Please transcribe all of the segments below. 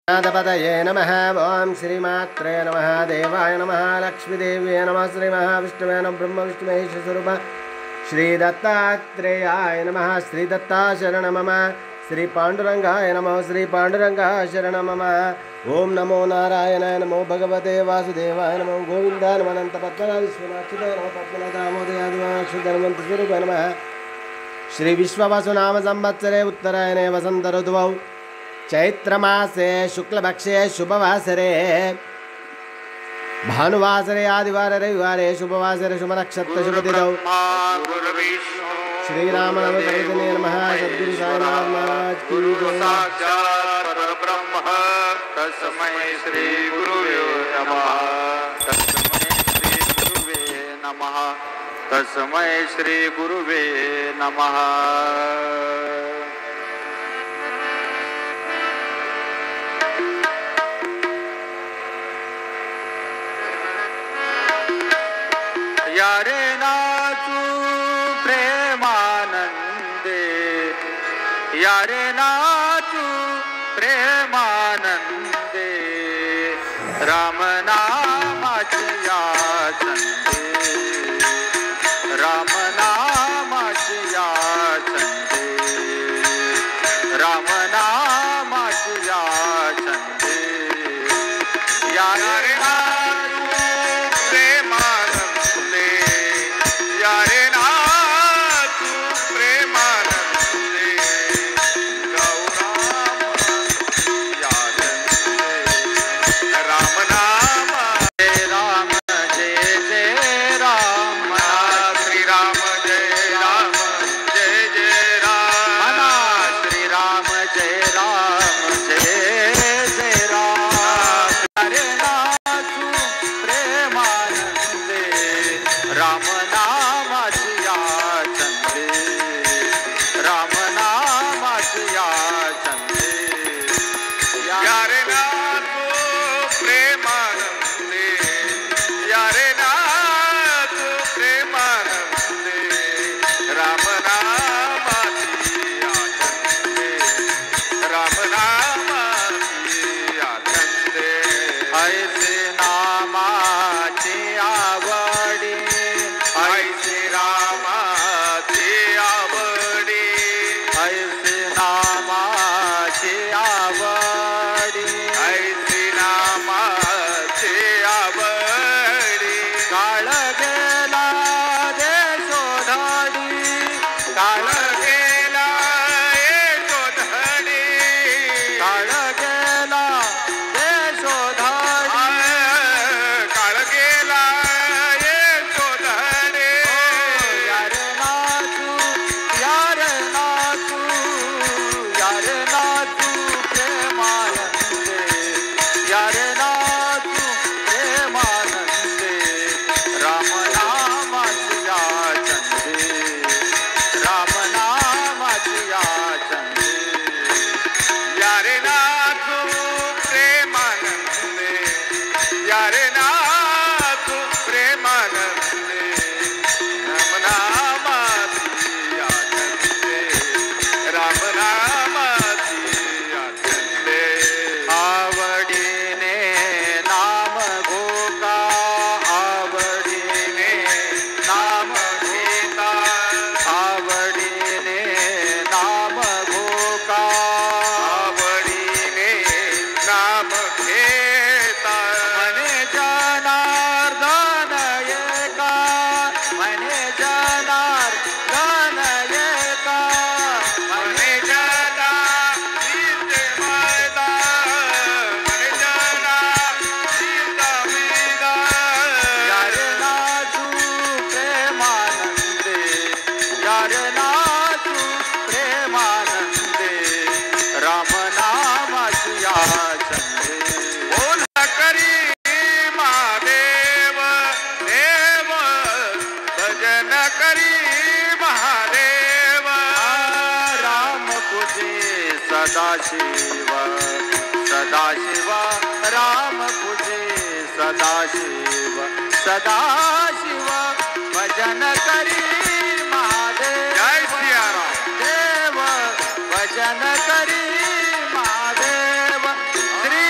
नाथपतये नमः। ओं श्रीमात्रे नमः। देवाय नमः। लक्ष्मीदेव्यै नमः। श्रीमहाविष्णवे नमः। ब्रह्मविष्णुमहेश्वरस्वरूप श्रीदत्तात्रेयाय नमः। श्रीदत्ताशरणं मम। श्रीपाण्डुरङ्गाय नमः। श्रीपाण्डुरङ्गाय शरणं मम। ओं नमो नारायणाय नमो भगवते वासुदेवाय नमो गोविन्दाय नमः। अनन्तपद्मनाभ विश्वनाथाय नमः। पद्मनाथामोदयादिवासुधर्मन्तस्वरूपाय नमः। श्रीविश्ववसुनाम संवत्सरे उत्तरायणे वसन्त ऋतुौ चैत्रमासे शुक्लपक्षे शुभवासरे भानुवासरे आदिवार रविवारे शुभवासरे शुभनक्षत्र शुभतिथौ श्रीराम नाम संकीर्तने नमः। सद्गुरु साईनाथ महाराज की साक्षात् परब्रह्म तस्मै श्री गुरुवे नमः। तस्मै श्री गुरुवे नमः। यारे नाचू प्रेमानंदे, यारे नाचू प्रेमानंदे, राम नामाची या चंदे, राम नामाची या चंदे, राम नामाची या चंदे, यारे नाचू प्रेमानंदे, यारे नाचू प्रेमानंदे, गौराम यादंदे, राम नाम जय राम जय जय राम, श्री राम जय राम जय जय राम, श्री राम जय राम जय जय राम, यारे नाचू प्रेमानंदे, राम नामाची या चंदे, राम नामाची या चंदे, यारे नाचू प्रेमानंदे, यारे नाचू प्रेमानंदे, राम नामाची या चंदे, राम नामाची या चंदे, ऐसे नामाची आवडी, ऐसे रामाची आवडी, ऐसे नामाची आवडी, ऐसे नामाची आवडी, काळ गेला देशोधडी, काळ गेला यशोधडी, काळ गेला देशोधडी, काळ गेला यशोधडी, यारे नाचू, यारे नाचू, यारे नाचू प्रेमानंदे, यारे नाचू प्रेमानंदे, राम नामाची या चंदे, राम नामाची या चंदे, यारे नाचू प्रेमानंदे, यारे नाचू प्रेमानंदे, राम नामाची या चंदे, राम नामाची या चंदे, आवडीने नाम घोका, आवडीने नाम घेता, आवडीने नाम घोका, आवडीने नाम घेता, मने जनार्दन एका, मने जनार्दन एका, मने जना सीते मैदा, मने जना सीता मैदा, यारे नाचू प्रेमानंदे, यारे नाचू प्रेमानंदे, राम नामाची या चंदे, बोल करी महादेव देव, भजन करी महादेव, राम पूजे सदाशिव, सदाशिव राम पूजे सदाशिव, सदाशिव भजन करी महादेव, जय सियाराम देव भजन करी महादेव, श्री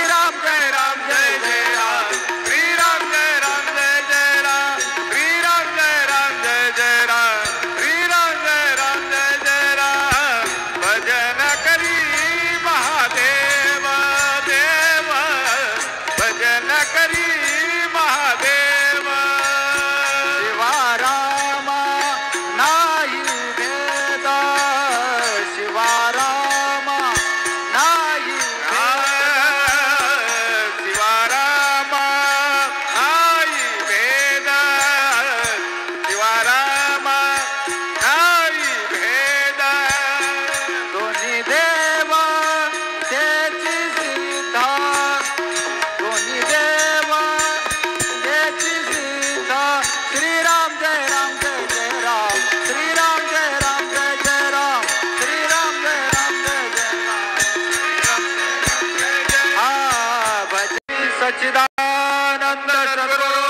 सच्चिदानंद सद्गुरु